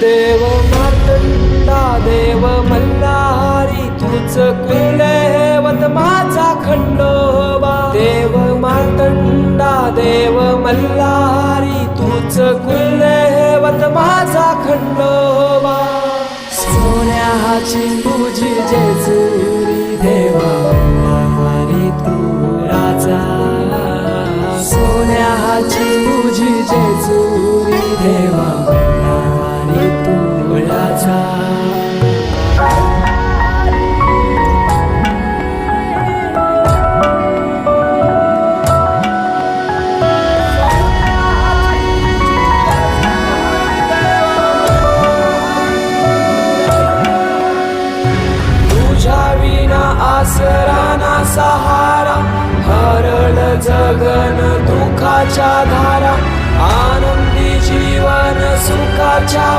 देव मार्तंडा देव मल्हारी तूच कुलदैवत माझा खंडोबा. देव मार्तंडा देव मल्हारी तूच कुलदैवत माझा खंडोबा. सोन्याची तुझी जेजुरी देवा मल्हारी तू राजा. सोन्याची तुझी जेजुरी देवा मल्हारी तू राजा. तुझ्या विना आसरा ना सहारा, हरळ जगन दुःखाच्या धारा. आनंदी जीवन सुखाच्या